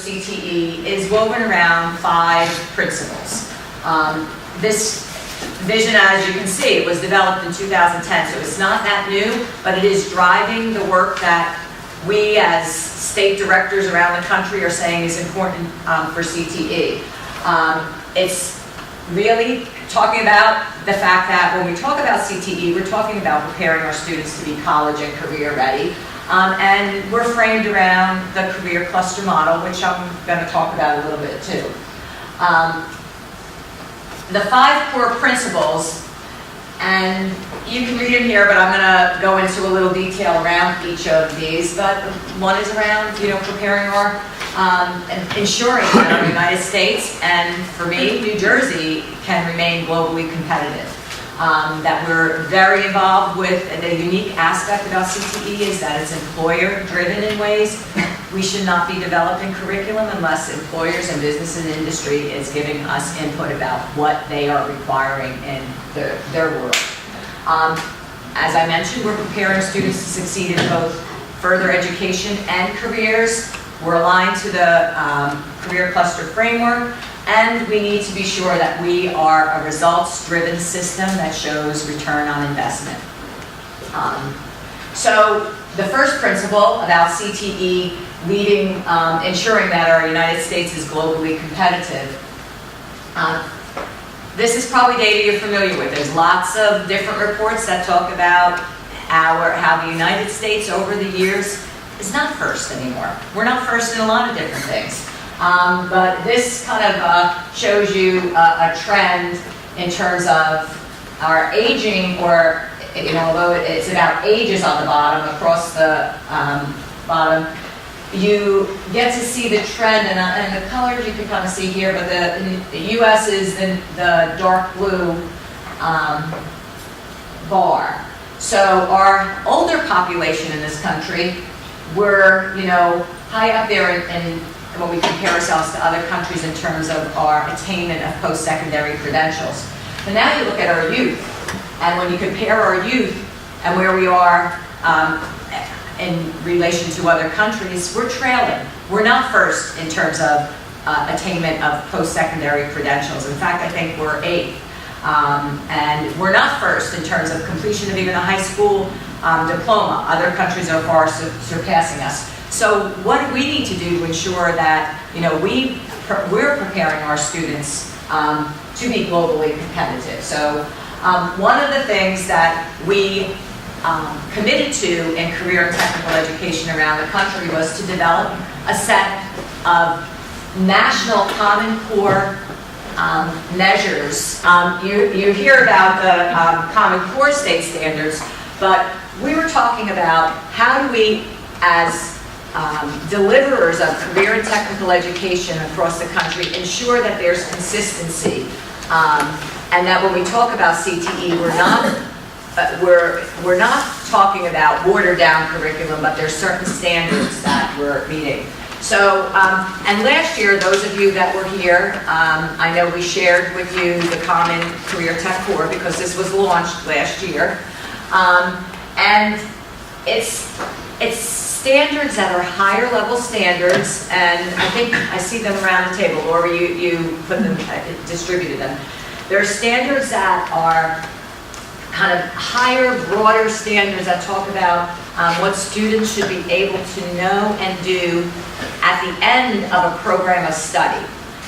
CTE is woven around 5 principles. This vision, as you can see, it was developed in 2010, so it's not that new, but it is driving the work that we as state directors around the country are saying is important for CTE. It's really talking about the fact that when we talk about CTE, we're talking about preparing our students to be college and career ready. And we're framed around the career cluster model, which I'm going to talk about a little bit too. The 5 core principles, and you can read them here, but I'm going to go into a little detail around each of these. But one is around, preparing our, ensuring that our United States, and for me, New Jersey, can remain globally competitive. That we're very involved with. The unique aspect about CTE is that it's employer-driven in ways. We should not be developing curriculum unless employers and business and industry is giving us input about what they are requiring in their world. As I mentioned, we're preparing students to succeed in both further education and careers. We're aligned to the career cluster framework. And we need to be sure that we are a results-driven system that shows return on investment. So the first principle about CTE leading, ensuring that our United States is globally competitive. This is probably data you're familiar with. There's lots of different reports that talk about how the United States over the years is not first anymore. We're not first in a lot of different things. But this kind of shows you a trend in terms of our aging, or although it's about ages on the bottom, across the bottom, you get to see the trend, and the colors you can kind of see here, but the U.S. is the dark blue bar. So our older population in this country, we're high up there in when we compare ourselves to other countries in terms of our attainment of post-secondary credentials. But now you look at our youth, and when you compare our youth and where we are in relation to other countries, we're trailing. We're not first in terms of attainment of post-secondary credentials. In fact, I think we're 8th. And we're not first in terms of completion of even a high school diploma. Other countries are far surpassing us. So what we need to do to ensure that we're preparing our students to be globally competitive. So one of the things that we committed to in career and technical education around the country was to develop a set of national Common Core measures. You hear about the Common Core state standards, but we were talking about how do we, as deliverers of career and technical education across the country, ensure that there's consistency, and that when we talk about CTE, we're not talking about watered down curriculum, but there's certain standards that we're meeting. So, and last year, those of you that were here, I know we shared with you the Common Career Tech Core because this was launched last year, and it's standards that are higher level standards, and I think I see them around the table, or you put them, distributed them. There are standards that are kind of higher, broader standards that talk about what students should be able to know and do at the end of a program of study.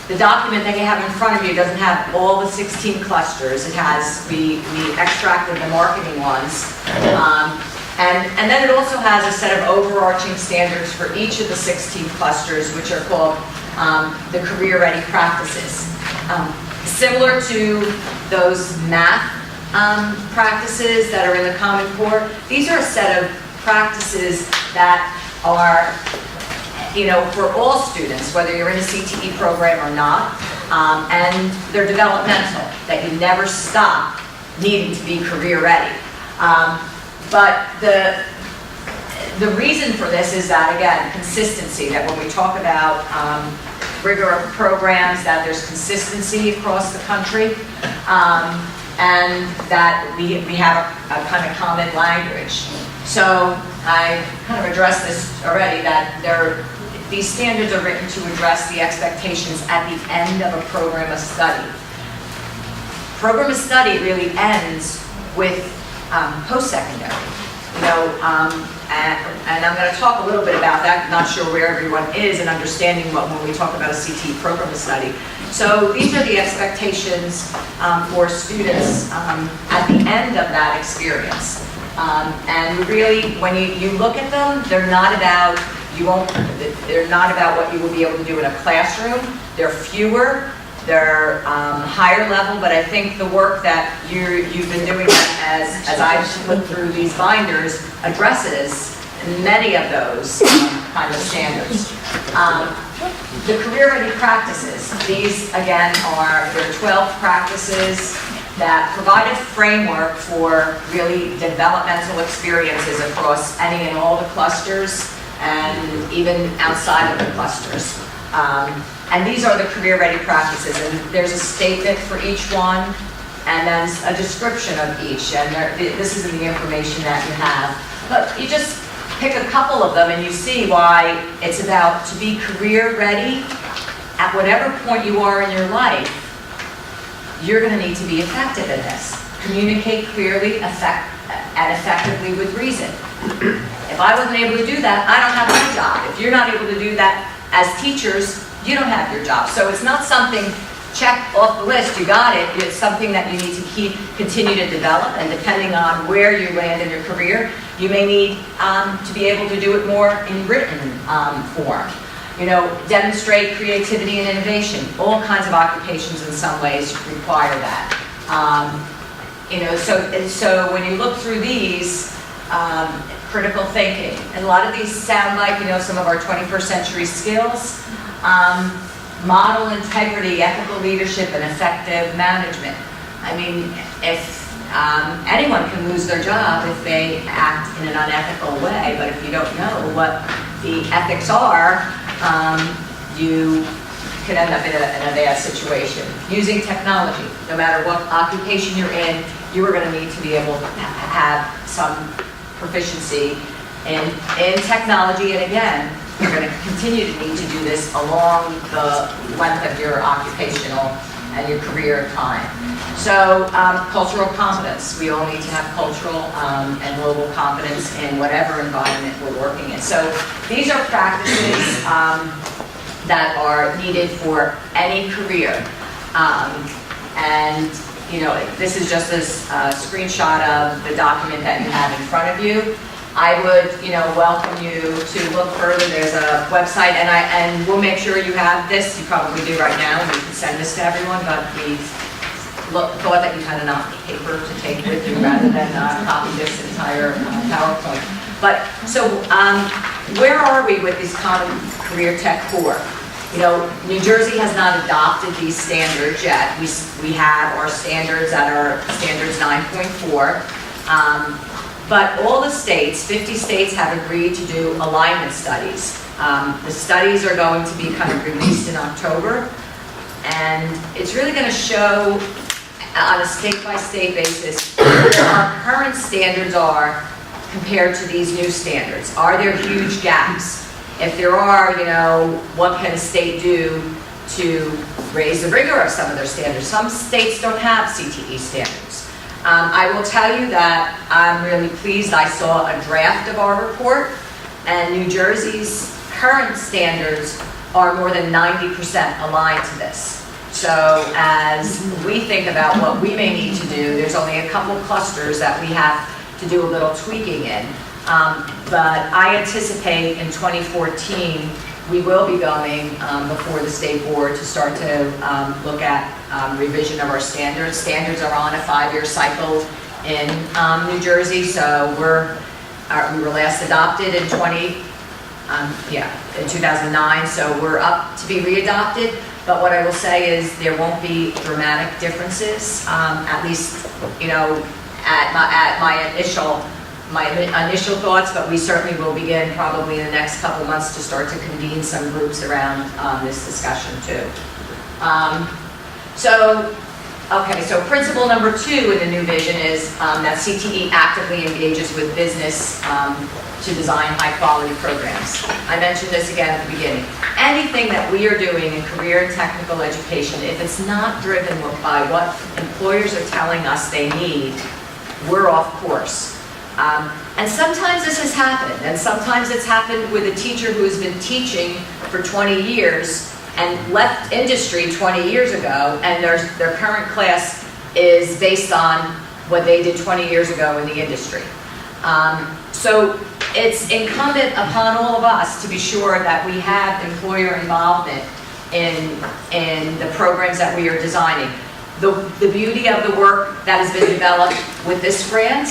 The document that you have in front of you doesn't have all the 16 clusters. It has, we extracted the marketing ones. And then it also has a set of overarching standards for each of the 16 clusters, which are called the career ready practices. Similar to those math practices that are in the Common Core, these are a set of practices that are, for all students, whether you're in a CTE program or not, and they're developmental, that you never stop needing to be career ready. But the reason for this is that, again, consistency, that when we talk about rigor of programs, that there's consistency across the country, and that we have a kind of common language. So I kind of addressed this already, that these standards are written to address the expectations at the end of a program of study. Program of study really ends with post-secondary. You know, and I'm going to talk a little bit about that. I'm not sure where everyone is in understanding what when we talk about a CTE program of study. So these are the expectations for students at the end of that experience. And really, when you look at them, they're not about what you will be able to do in a classroom. They're fewer. They're higher level, but I think the work that you've been doing as I've looked through these binders addresses many of those kind of standards. The career-ready practices, these again there are 12 practices that provide a framework for really developmental experiences across any and all the clusters and even outside of the clusters. And these are the career-ready practices, and there's a statement for each one, and then a description of each, and this is in the information that you have. But you just pick a couple of them, and you see why it's about to be career-ready at whatever point you are in your life. You're going to need to be effective in this. Communicate clearly and effectively with reason. If I wasn't able to do that, I don't have my job. If you're not able to do that as teachers, you don't have your job. So it's not something check off the list, you got it. It's something that you need to continue to develop, and depending on where you land in your career, you may need to be able to do it more in written form. You know, demonstrate creativity and innovation. All kinds of occupations in some ways require that. You know, so when you look through these, critical thinking, and a lot of these sound like, you know, some of our 21st century skills. Model integrity, ethical leadership, and effective management. I mean, if anyone can lose their job if they act in an unethical way, but if you don't know what the ethics are, you could end up in a bad situation. Using technology, no matter what occupation you're in, you are going to need to be able to have some proficiency in technology, and again, you're going to continue to need to do this along the length of your occupational and your career time. So, cultural competence. We all need to have cultural and global competence in whatever environment we're working in. So, these are practices that are needed for any career. And, you know, this is just a screenshot of the document that you have in front of you. I would, you know, welcome you to look further. There's a website, and we'll make sure you have this. You probably do right now, and you can send this to everyone. But we thought that you had enough paper to take with you rather than copy this entire PowerPoint. But so, where are we with this Common Career Tech Core? You know, New Jersey has not adopted these standards yet. We have our standards that are standards 9.4. But all the states, 50 states, have agreed to do alignment studies. The studies are going to be kind of released in October, and it's really going to show on a state-by-state basis where our current standards are compared to these new standards. Are there huge gaps? If there are, you know, what can a state do to raise the rigor of some of their standards? Some states don't have CTE standards. I will tell you that I'm really pleased. I saw a draft of our report, and New Jersey's current standards are more than 90% aligned to this. So as we think about what we may need to do, there's only a couple clusters that we have to do a little tweaking in. But I anticipate in 2014, we will be going before the state board to start to look at revision of our standards. Standards are on a 5-year cycle in New Jersey, so we were last adopted in 2009, so we're up to be re-adopted. But what I will say is there won't be dramatic differences, at least, you know, at my initial thoughts, but we certainly will begin probably in the next couple months to start to convene some groups around this discussion too. So Okay, so principle number 2 in the new vision is that CTE actively engages with business to design high-quality programs. I mentioned this again at the beginning. Anything that we are doing in career and technical education, if it's not driven by what employers are telling us they need, we're off course. And sometimes this has happened, and sometimes it's happened with a teacher who has been teaching for 20 years and left industry 20 years ago, and their current class is based on what they did 20 years ago in the industry. So it's incumbent upon all of us to be sure that we have employer involvement in the programs that we are designing. The beauty of the work that has been developed with this grant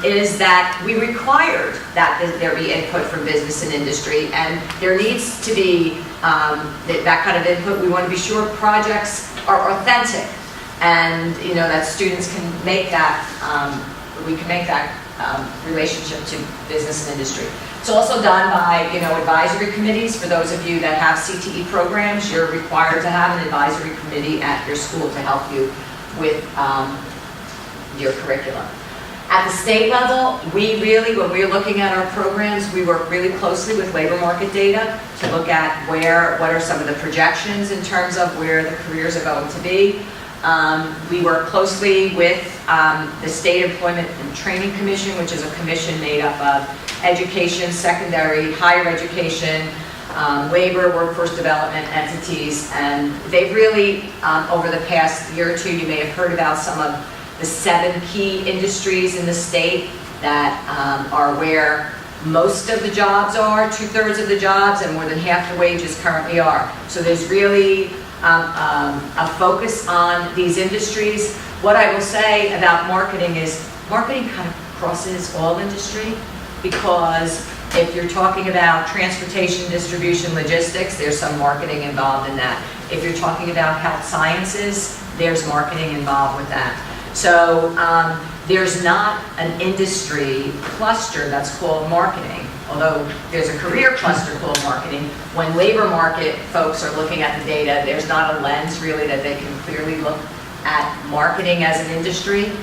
is that we required that there be input from business and industry, and there needs to be that kind of input. We want to be sure projects are authentic, and that students can make that, we can make that relationship to business and industry. It's also done by advisory committees. For those of you that have CTE programs, you're required to have an advisory committee at your school to help you with your curriculum. At the state level, when we're looking at our programs, we work really closely with labor market data to look at what are some of the projections in terms of where the careers are going to be. We work closely with the State Employment and Training Commission, which is a commission made up of education, secondary, higher education, labor, workforce development entities, and they've really, over the past year or two, you may have heard about some of the 7 key industries in the state that are where most of the jobs are, 2/3 of the jobs, and more than half the wages currently are. So there's really a focus on these industries. What I will say about marketing is marketing kind of crosses all industry, because if you're talking about transportation, distribution, logistics, there's some marketing involved in that. If you're talking about health sciences, there's marketing involved with that. So there's not an industry cluster that's called marketing, although there's a career cluster called marketing. When labor market folks are looking at the data, there's not a lens really that they can clearly look at marketing as an industry.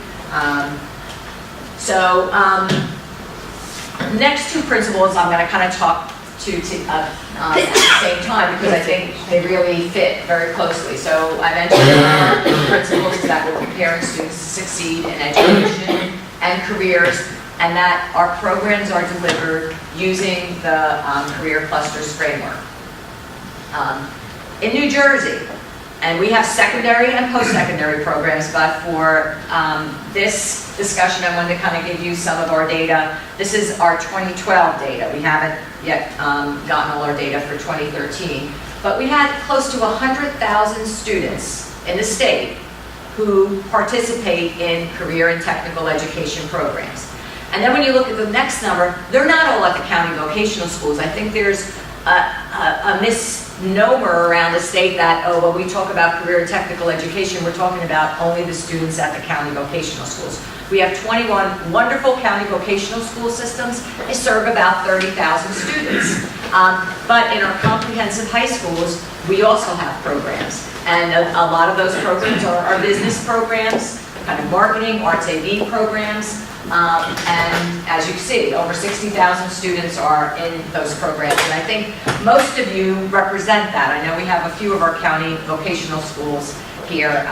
Next 2 principles I'm going to kind of talk to at the same time, because I think they really fit very closely. So I mentioned our principles that we're preparing students to succeed in education and careers, and that our programs are delivered using the career clusters framework. In New Jersey, and we have secondary and post-secondary programs, but for this discussion, I wanted to kind of give you some of our data. This is our 2012 data. We haven't yet gotten all our data for 2013, but we had close to 100,000 students in the state who participate in career and technical education programs. And then when you look at the next number, they're not all at the county vocational schools. I think there's a misnomer around the state that, oh, when we talk about career and technical education, we're talking about only the students at the county vocational schools. We have 21 wonderful county vocational school systems. They serve about 30,000 students. But in our comprehensive high schools, we also have programs. And a lot of those programs are business programs, kind of marketing, arts AV programs. And as you see, over 60,000 students are in those programs. And I think most of you represent that. I know we have a few of our county vocational schools here.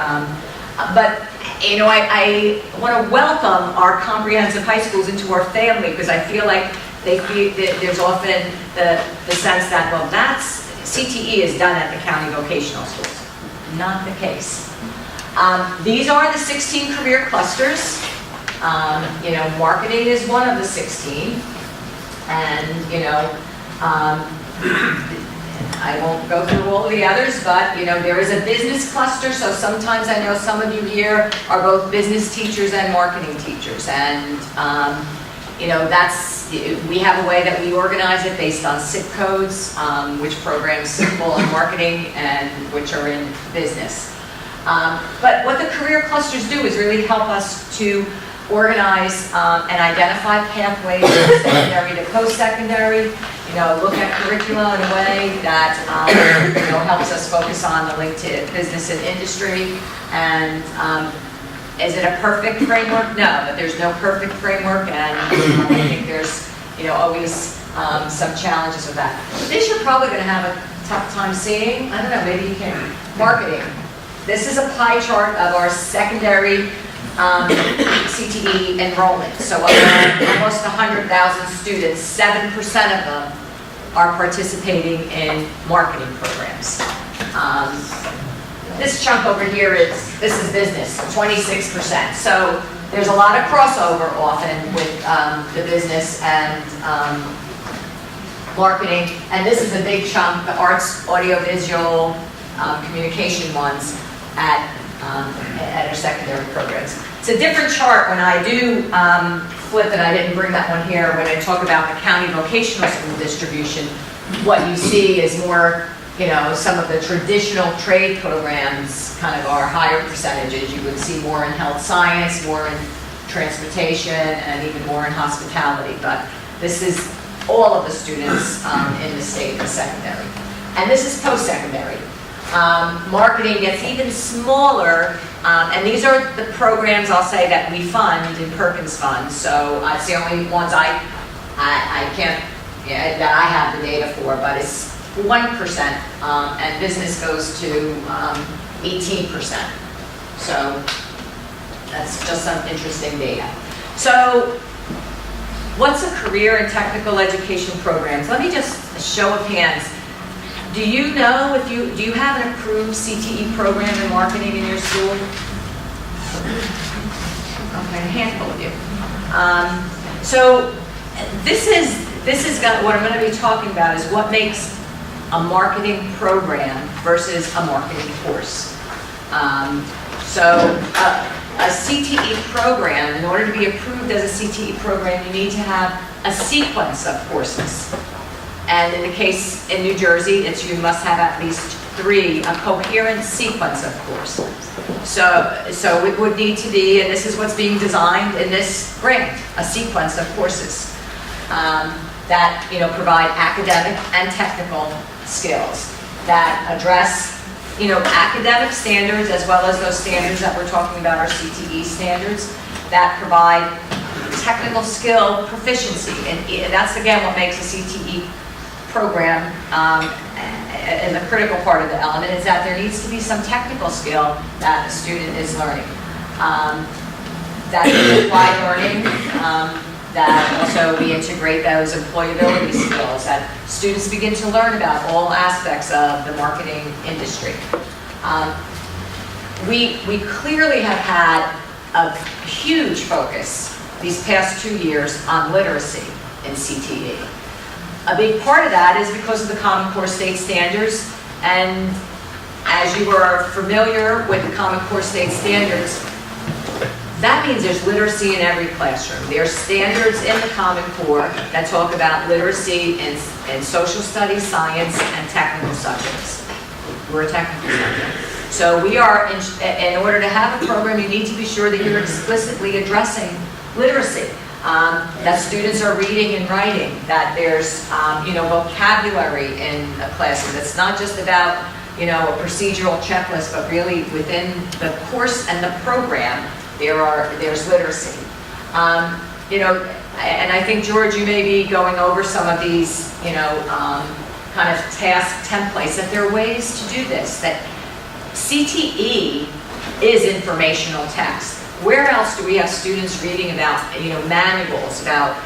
But I want to welcome our comprehensive high schools into our family, because I feel like there's often the sense that, well, CTE is done at the county vocational schools. Not the case. These are the 16 career clusters. Marketing is one of the 16, and I won't go through all of the others, but there is a business cluster. So sometimes I know some of you here are both business teachers and marketing teachers, and we have a way that we organize it based on SIP codes, which programs fall in marketing and which are in business. But what the career clusters do is really help us to organize and identify pathways from secondary to post-secondary, look at curricula in a way that, helps us focus on the link to business and industry. And is it a perfect framework? No, there's no perfect framework, and I think there's, always some challenges with that. But this you're probably going to have a tough time seeing. I don't know, maybe you can. Marketing. This is a pie chart of our secondary CTE enrollment. So almost 100,000 students, 7% of them are participating in marketing programs. This chunk over here this is business, 26%. So there's a lot of crossover often with the business and marketing. And this is a big chunk, the arts, audiovisual, communication ones at our secondary programs. It's a different chart when I do flip, and I didn't bring that one here, when I talk about the county vocational school distribution. What you see is more, some of the traditional trade programs kind of are higher percentages. You would see more in health science, more in transportation, and even more in hospitality. But this is all of the students in the state of secondary. And this is post-secondary. Marketing gets even smaller, and these are the programs I'll say that we fund in Perkins Fund. So it's the only ones I can't, that I have the data for, but it's 1%, and business goes to 18%. So that's just some interesting data. So what's a career and technical education programs? Let me just show of hands. Do you know do you have an approved CTE program in marketing in your school? Okay, a handful of you. So this is what I'm going to be talking about is what makes a marketing program versus a marketing course. A CTE program, in order to be approved as a CTE program, you need to have a sequence of courses. And in the case in New Jersey, you must have at least 3, a coherent sequence of courses. So it would need to be, and this is what's being designed in this grant, a sequence of courses that provide academic and technical skills that address academic standards as well as those standards that we're talking about, our CTE standards, that provide technical skill proficiency. And that's again what makes a CTE program, and the critical part of the element is that there needs to be some technical skill that the student is learning. That is applied learning, that also we integrate those employability skills, that students begin to learn about all aspects of the marketing industry. We clearly have had a huge focus these past 2 years on literacy in CTE. A big part of that is because of the Common Core State Standards, and as you are familiar with the Common Core State Standards, that means there's literacy in every classroom. There are standards in the Common Core that talk about literacy in social studies, science, and technical subjects. We're a technical subject. So we are, in order to have a program, you need to be sure that you're explicitly addressing literacy. That students are reading and writing, that there's vocabulary in a classroom. That's not just about a procedural checklist, but really within the course and the program, there's literacy. And I think, George, you may be going over some of these kind of task templates, that there are ways to do this, that CTE is informational text. Where else do we have students reading about, manuals, about,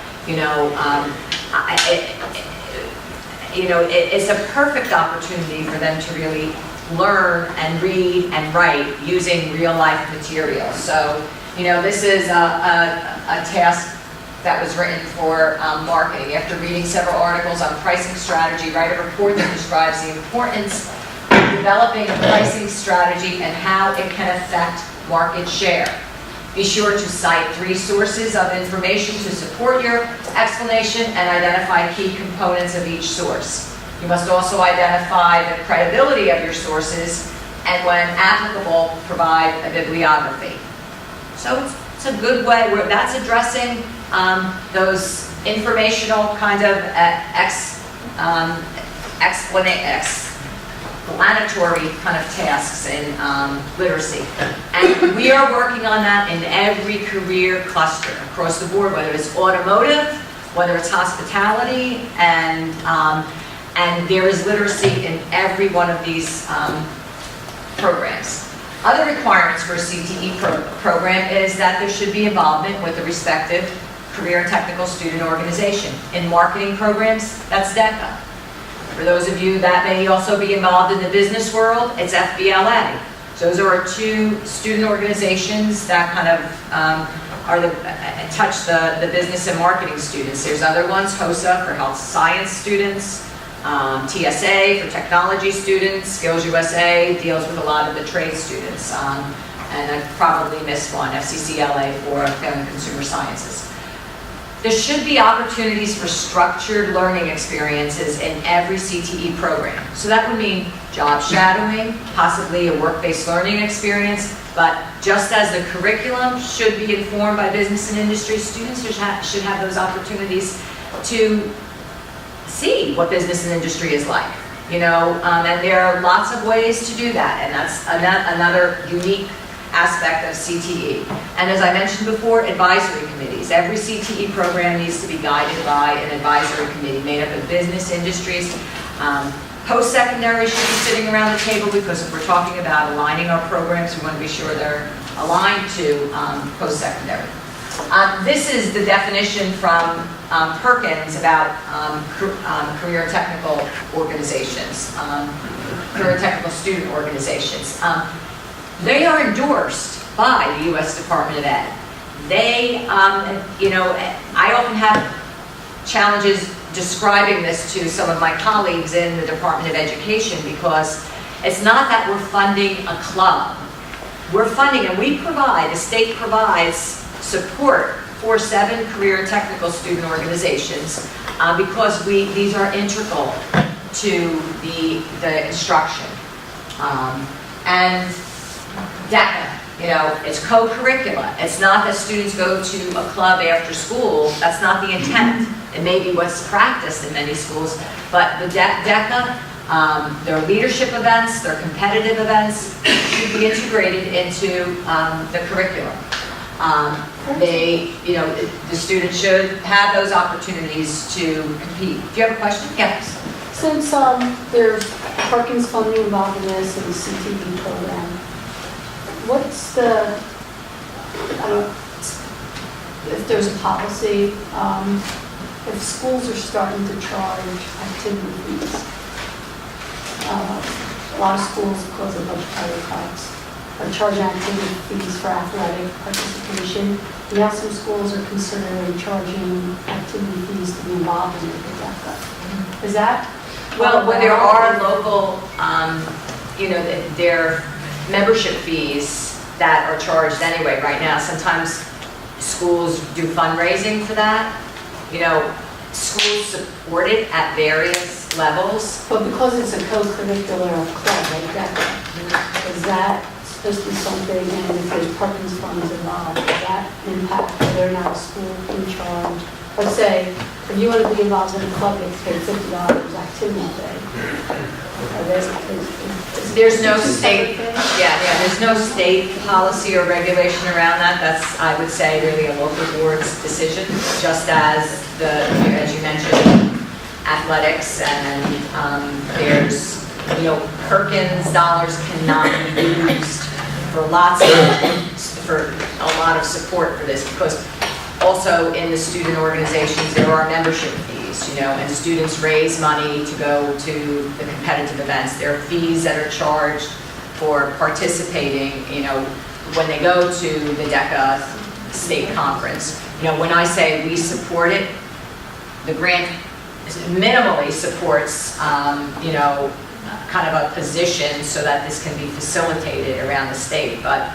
it's a perfect opportunity for them to really learn and read and write using real life material. So, this is a task that was written for marketing. After reading several articles on pricing strategy, write a report that describes the importance of developing a pricing strategy and how it can affect market share. Be sure to cite 3 sources of information to support your explanation and identify key components of each source. You must also identify the credibility of your sources and, when applicable, provide a bibliography. So it's a good way where that's addressing those informational kind of explanatory kind of tasks in literacy. And we are working on that in every career cluster across the board, whether it's automotive, whether it's hospitality, and there is literacy in every one of these programs. Other requirements for a CTE program is that there should be involvement with the respective career and technical student organization. In marketing programs, that's DECA. For those of you that may also be involved in the business world, it's FBLA. So those are our two student organizations that kind of touch the business and marketing students. There's other ones, HOSA for health science students, TSA for technology students, Skills USA deals with a lot of the trade students, and I probably missed one, FCCLA for family and consumer sciences. There should be opportunities for structured learning experiences in every CTE program. So that would mean job shadowing, possibly a work-based learning experience, but just as the curriculum should be informed by business and industry, students should have those opportunities to see what business and industry is like, and there are lots of ways to do that, and that's another unique aspect of CTE. And as I mentioned before, advisory committees. Every CTE program needs to be guided by an advisory committee made up of business, industries. Post-secondary should be sitting around the table, because if we're talking about aligning our programs, we want to be sure they're aligned to post-secondary. This is the definition from Perkins about career technical organizations, career technical student organizations. They are endorsed by the U.S. Department of Ed. They, I often have challenges describing this to some of my colleagues in the Department of Education, because it's not that we're funding a club. We're funding, and the state provides support for 7 career and technical student organizations because these are integral to the instruction. And DECA, it's co-curricula. It's not that students go to a club after school. That's not the intent. It may be what's practiced in many schools, but the DECA, their leadership events, their competitive events should be integrated into the curriculum. The students should have those opportunities to compete. Do you have a question? Yes. Since there's Perkins funding involved in this and the CTE program, what's if there's a policy, if schools are starting to charge activity fees, a lot of schools, because of budgetary cuts, are charging activity fees for athletic participation. Now some schools are considering charging activity fees to be involved in the DECA. Is that? Well, there are local, there are membership fees that are charged anyway right now. Sometimes schools do fundraising for that. Schools support it at various levels. But because it's a co-curricular club like DECA, is that supposed to be something, and if there's Perkins funds involved, does that impact whether or not a school can charge? Let's say, if you want to be involved in a club, you have to pay $50 activity fee. There's no state, there's no state policy or regulation around that. That's, I would say, really a local board's decision, just as as you mentioned, athletics, and there's, Perkins dollars cannot be used for a lot of support for this, because also in the student organizations there are membership fees, and students raise money to go to the competitive events. There are fees that are charged for participating, when they go to the DECA state conference. When I say we support it, the grant minimally supports, kind of a position so that this can be facilitated around the state. But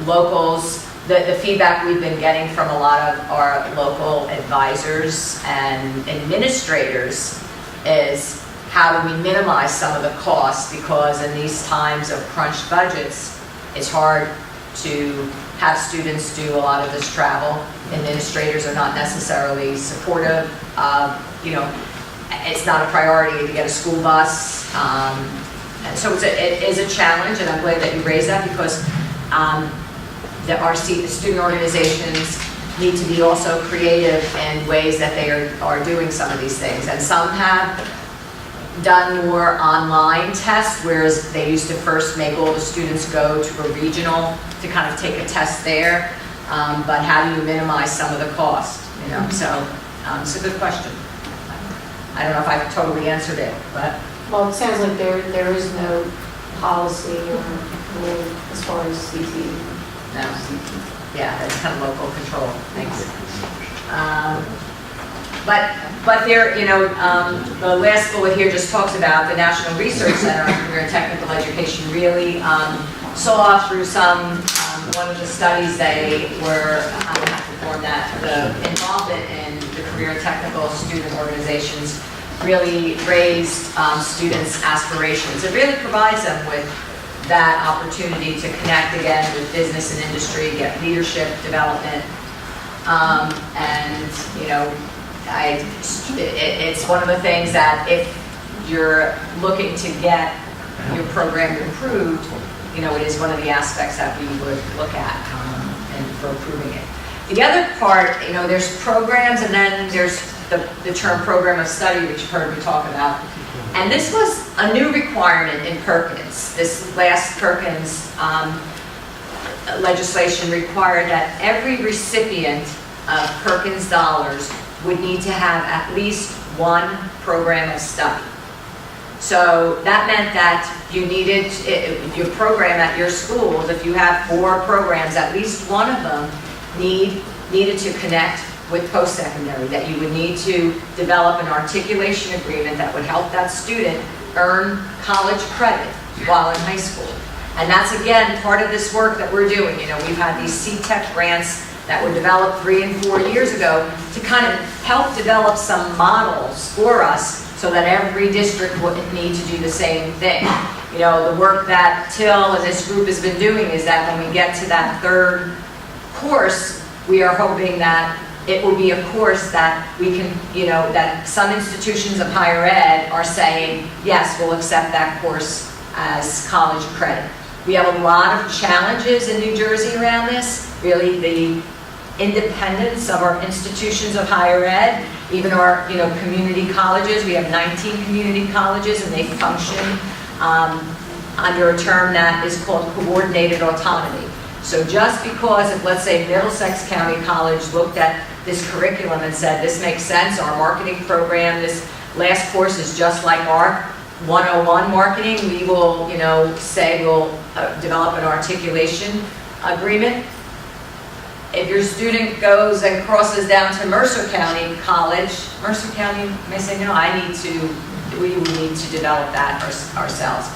locals, the feedback we've been getting from a lot of our local advisors and administrators is how do we minimize some of the costs, because in these times of crunched budgets, it's hard to have students do a lot of this travel. Administrators are not necessarily supportive of, it's not a priority to get a school bus. And so it is a challenge, and I'm glad that you raised that, because the student organizations need to be also creative in ways that they are doing some of these things. And some have done more online tests, whereas they used to first make all the students go to a regional to kind of take a test there. But how do you minimize some of the cost? You know, so it's a good question. I don't know if I've totally answered it, but. Well, it sounds like there is no policy or rule as far as CTE. No. Yeah, that's kind of local control. Thanks. But there, you know, the last bullet here just talks about the National Research Center on Career and Technical Education really saw through one of the studies they were performed that the involvement in the career and technical student organizations really raised students' aspirations. It really provides them with that opportunity to connect again with business and industry, get leadership development, and you know, it's one of the things that if you're looking to get your program improved, you know, it is one of the aspects that we would look at and for improving it. The other part, you know, there's programs, and then there's the term program of study, which you've heard me talk about. And this was a new requirement in Perkins. This last Perkins legislation required that every recipient of Perkins dollars would need to have at least one program of study. So that meant that you needed, your program at your schools, if you have 4 programs, at least one of them needed to connect with post-secondary, that you would need to develop an articulation agreement that would help that student earn college credit while in high school. And that's, again, part of this work that we're doing. You know, we've had these CTEP grants that were developed 3 and 4 years ago to kind of help develop some models for us so that every district wouldn't need to do the same thing. You know, the work that Till and this group has been doing is that when we get to that 3rd course, we are hoping that it will be a course that we can, you know, that some institutions of higher ed are saying, yes, we'll accept that course as college credit. We have a lot of challenges in New Jersey around this. Really, the independence of our institutions of higher ed, even our, you know, community colleges. We have 19 community colleges, and they function under a term that is called coordinated autonomy. So just because if, let's say, Middlesex County College looked at this curriculum and said, this makes sense, our marketing program, this last course is just like our 101 marketing, we will, you know, say we'll develop an articulation agreement. If your student goes and crosses down to Mercer County College, Mercer County may say, no, we need to develop that ourselves.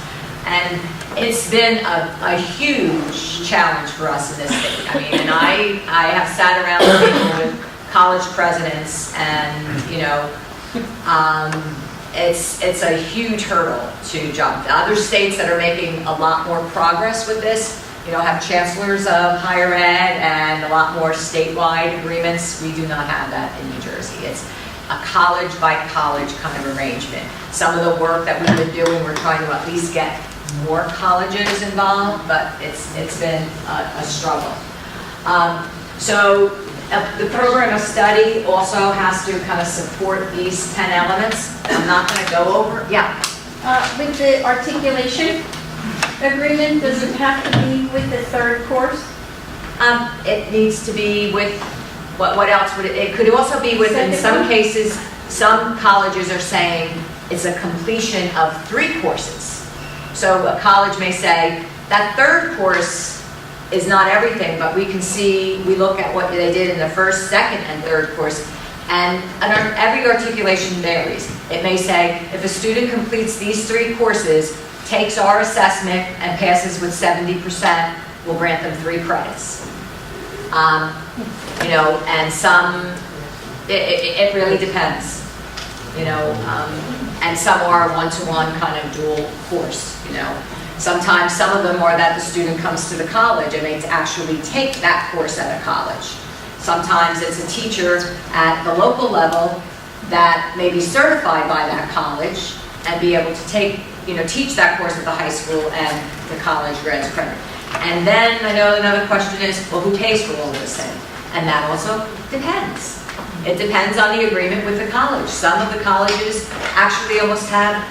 And it's been a huge challenge for us in this state. I mean, and I have sat around the table with college presidents, and, you know, it's a huge hurdle to jump. Other states that are making a lot more progress with this, you know, have chancellors of higher ed and a lot more statewide agreements. We do not have that in New Jersey. It's a college by college kind of arrangement. Some of the work that we've been doing, we're trying to at least get more colleges involved, but it's been a struggle. So the program of study also has to kind of support these 10 elements. I'm not going to go over, yeah. With the articulation agreement, does it have to be with the 3rd course? It needs to be with, what else would it could also be with, in some cases, some colleges are saying it's a completion of 3 courses. So a college may say, that 3rd course is not everything, but we can see, we look at what they did in the 1st, 2nd, and 3rd course, and every articulation varies. It may say, if a student completes these 3 courses, takes our assessment, and passes with 70%, we'll grant them 3 credits. You know, and some, it really depends. You know, and some are one-to-one kind of dual course, you know. Sometimes some of them are that the student comes to the college and they actually take that course at a college. Sometimes it's a teacher at the local level that may be certified by that college and be able to take, teach that course at the high school and the college grants credit. And then I know another question is, well, who pays for all this thing? And that also depends. It depends on the agreement with the college. Some of the colleges actually almost have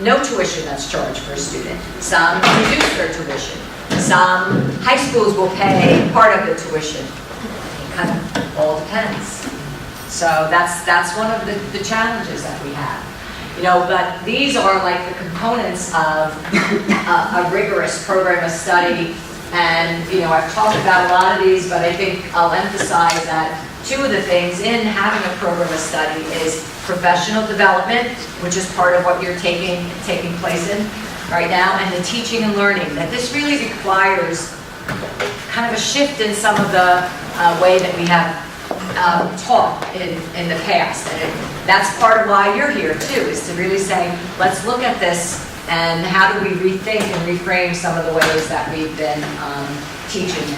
no tuition that's charged for a student. Some reduce their tuition. Some high schools will pay part of the tuition. It kind of all depends. So that's one of the challenges that we have. But these are like the components of a rigorous program of study. And, I've talked about a lot of these, but I think I'll emphasize that two of the things in having a program of study is professional development, which is part of what you're taking place in right now, and the teaching and learning. That this really requires kind of a shift in some of the way that we have taught in the past. And that's part of why you're here too, is to really say, let's look at this and how do we rethink and reframe some of the ways that we've been teaching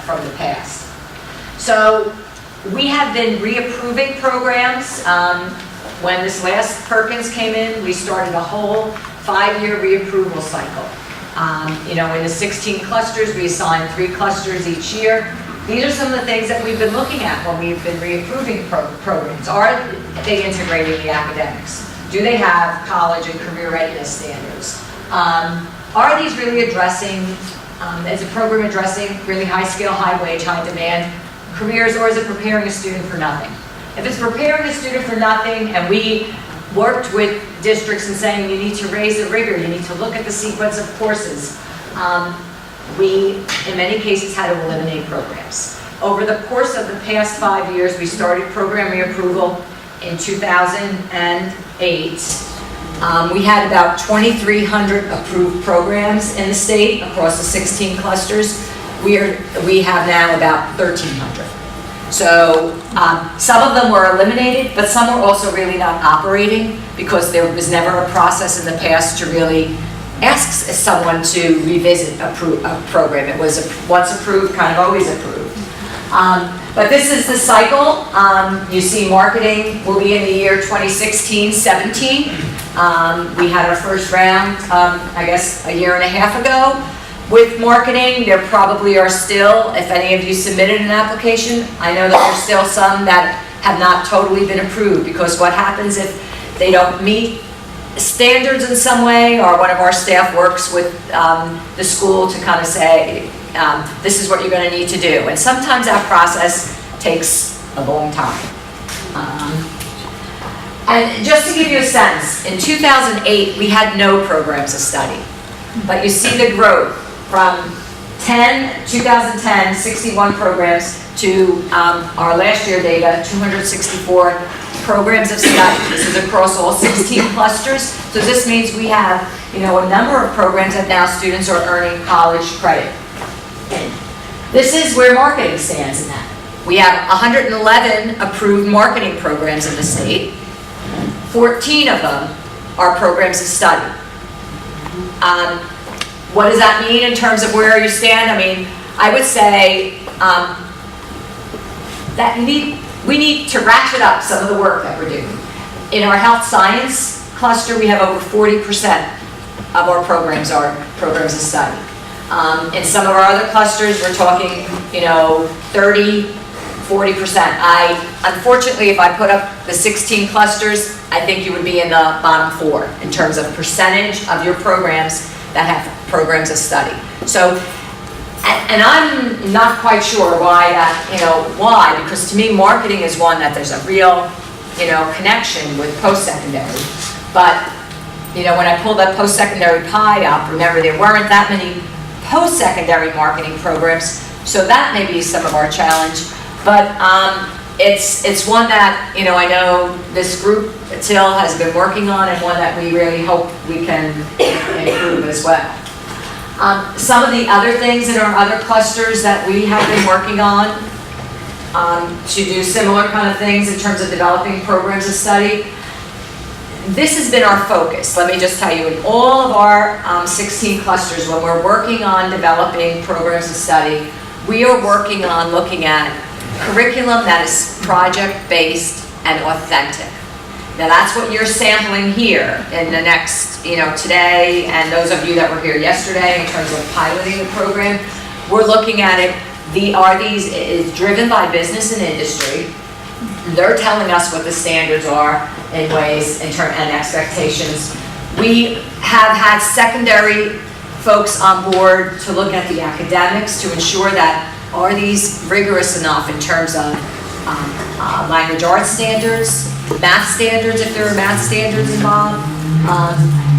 from the past. So we have been reapproving programs. When this last Perkins came in, we started a whole 5-year reapproval cycle. In the 16 clusters, we assigned 3 clusters each year. These are some of the things that we've been looking at when we've been reapproving programs. Are they integrating the academics? Do they have college and career readiness standards? Are these really addressing, is a program addressing really high skill, high wage, high demand careers, or is it preparing a student for nothing? If it's preparing a student for nothing, and we worked with districts and saying you need to raise the rigor, you need to look at the sequence of courses, we, in many cases, had to eliminate programs. Over the course of the past 5 years, we started program reapproval in 2008. We had about 2,300 approved programs in the state across the 16 clusters. We have now about 1,300. So some of them were eliminated, but some were also really not operating because there was never a process in the past to really ask someone to revisit a program. It was once approved, kind of always approved. But this is the cycle. You see marketing will be in the year 2016-17. We had our first round, I guess, a year and a half ago. With marketing, there probably are still, if any of you submitted an application, I know that there's still some that have not totally been approved, because what happens if they don't meet standards in some way, or one of our staff works with the school to kind of say, this is what you're going to need to do. And sometimes that process takes a long time. And just to give you a sense, in 2008, we had no programs of study. But you see the growth from 2010, 61 programs, to our last year data, 264 programs of study. This is across all 16 clusters. So this means we have, a number of programs that now students are earning college credit in. This is where marketing stands in that. We have 111 approved marketing programs in the state. 14 of them are programs of study. What does that mean in terms of where you stand? I mean, I would say that we need to ratchet up some of the work that we're doing. In our health science cluster, we have over 40% of our programs are programs of study. In some of our other clusters, we're talking, 30, 40%. Unfortunately, if I put up the 16 clusters, I think you would be in the bottom 4 in terms of percentage of your programs that have programs of study. So, and I'm not quite sure why that, why, because to me marketing is one that there's a real, connection with post-secondary. But, when I pulled that post-secondary pie up, remember there weren't that many post-secondary marketing programs, so that may be some of our challenge. But it's one that, I know this group, TIL, has been working on, and one that we really hope we can improve as well. Some of the other things in our other clusters that we have been working on to do similar kind of things in terms of developing programs of study. This has been our focus. Let me just tell you, in all of our 16 clusters, when we're working on developing programs of study, we are working on looking at curriculum that is project-based and authentic. Now that's what you're sampling here in the next, today, and those of you that were here yesterday in terms of piloting the program. We're looking at it, is driven by business and industry. They're telling us what the standards are in ways, and expectations. We have had secondary folks on board to look at the academics to ensure that are these rigorous enough in terms of language arts standards, math standards if there are math standards involved,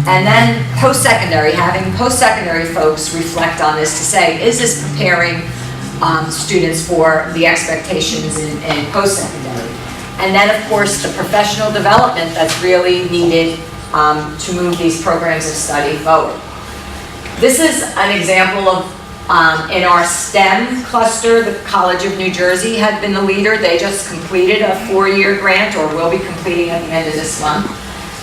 and then post-secondary, having post-secondary folks reflect on this to say, is this preparing students for the expectations in post-secondary? And then of course the professional development that's really needed to move these programs of study forward. This is an example of, in our STEM cluster, the College of New Jersey had been the leader. They just completed a 4-year grant, or will be completing at the end of this month.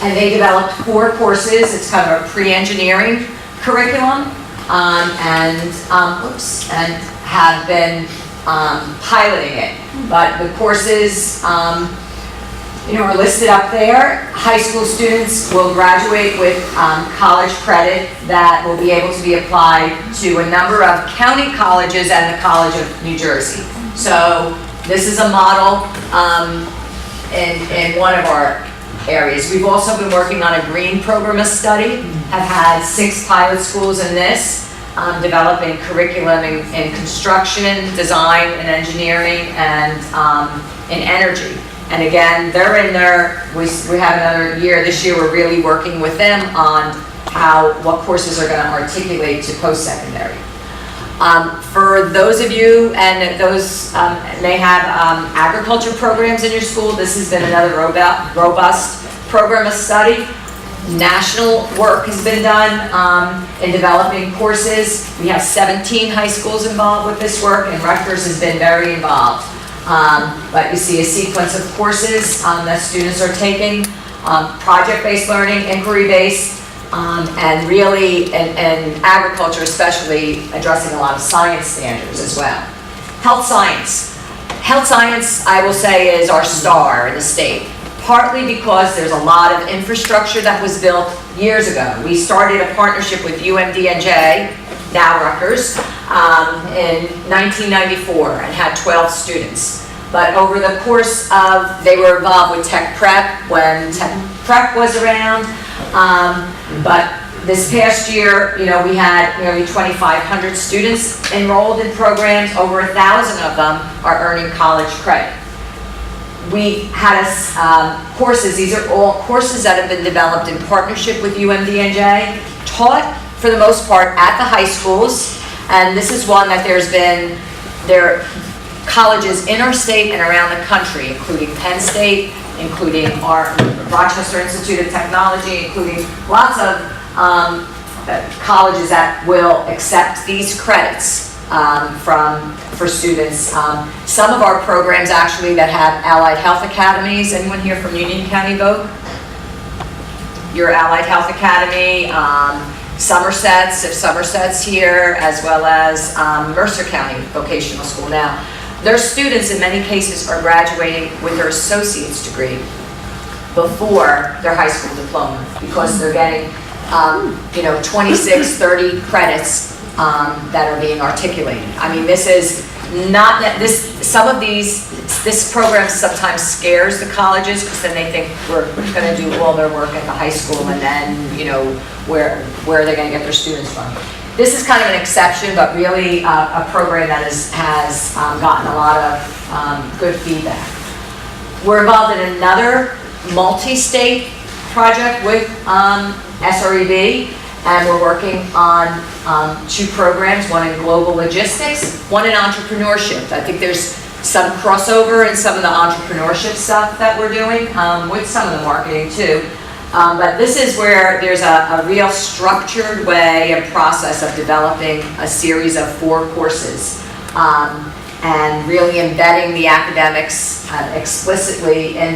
And they developed 4 courses. It's kind of a pre-engineering curriculum, and have been piloting it. But the courses, are listed up there. High school students will graduate with college credit that will be able to be applied to a number of county colleges and the College of New Jersey. So this is a model in one of our areas. We've also been working on a green program of study, have had 6 pilot schools in this, developing curriculum in construction, design, and engineering, and in energy. And again, they're in there, we have another year. This year we're really working with them on what courses are going to articulate to post-secondary. For those of you, and those may have agriculture programs in your school, this has been another robust program of study. National work has been done in developing courses. We have 17 high schools involved with this work, and Rutgers has been very involved. But you see a sequence of courses that students are taking, project-based learning, inquiry-based, and really, in agriculture especially, addressing a lot of science standards as well. Health science. Health science, I will say, is our star in the state, partly because there's a lot of infrastructure that was built years ago. We started a partnership with UMDNJ, now Rutgers, in 1994 and had 12 students. But over the course of, they were involved with Tech Prep when Tech Prep was around. But this past year, we had nearly 2,500 students enrolled in programs. Over 1,000 of them are earning college credit. We had courses, these are all courses that have been developed in partnership with UMDNJ, taught for the most part at the high schools, and this is one that there are colleges in our state and around the country, including Penn State, including our Rochester Institute of Technology, including lots of colleges that will accept these credits for students. Some of our programs actually that have allied health academies. Anyone here from Union County Voc? Your allied health academy. Somerset's, if Somerset's here, as well as Mercer County Vocational School. Now, their students in many cases are graduating with their associate's degree before their high school diploma, because they're getting 26, 30 credits that are being articulated. I mean, this is not that this program sometimes scares the colleges, because then they think we're going to do all their work at the high school, and then where are they going to get their students from? This is kind of an exception, but really a program that has gotten a lot of good feedback. We're involved in another multi-state project with SREB, and we're working on 2 programs, one in global logistics, one in entrepreneurship. I think there's some crossover in some of the entrepreneurship stuff that we're doing, with some of the marketing too. But this is where there's a real structured way and process of developing a series of 4 courses, and really embedding the academics explicitly in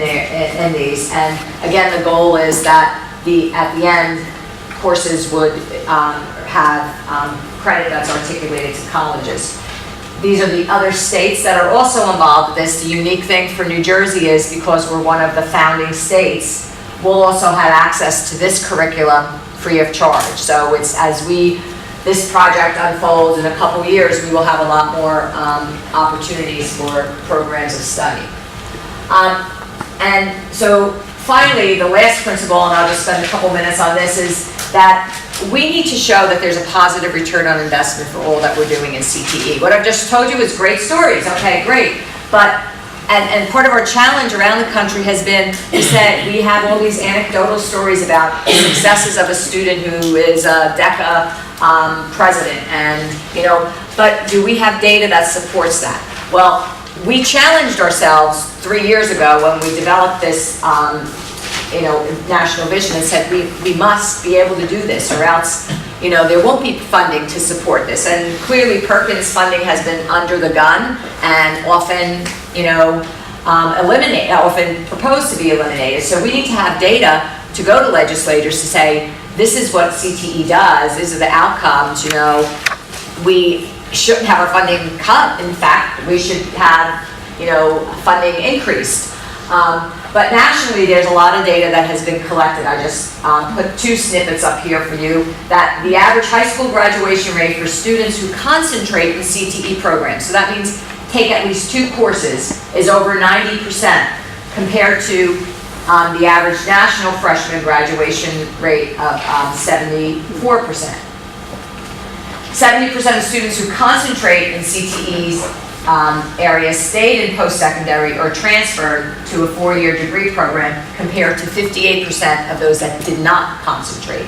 these. And again, the goal is that at the end, courses would have credit that's articulated to colleges. these are the other states that are also involved with this. The unique thing for New Jersey is because we're one of the founding states, we'll also have access to this curriculum free of charge. So it's this project unfolds in a couple years, we will have a lot more opportunities for programs of study. And so finally, the last principle, and I'll just spend a couple minutes on this, is that we need to show that there's a positive return on investment for all that we're doing in CTE. What I've just told you is great stories, okay, great. But, and part of our challenge around the country has been is that we have all these anecdotal stories about the successes of a student who is a DECA president, and, but do we have data that supports that? Well, we challenged ourselves 3 years ago when we developed this national vision and said we must be able to do this, or else there won't be funding to support this. And clearly Perkins funding has been under the gun and often often proposed to be eliminated. So we need to have data to go to legislators to say, this is what CTE does, these are the outcomes. We shouldn't have our funding cut. In fact, we should have funding increased. But nationally, there's a lot of data that has been collected. I just put 2 snippets up here for you, that the average high school graduation rate for students who concentrate in CTE programs, so that means take at least 2 courses, is over 90% compared to the average national freshman graduation rate of 74%. 70% of students who concentrate in CTE's areas stayed in post-secondary or transferred to a 4-year degree program compared to 58% of those that did not concentrate.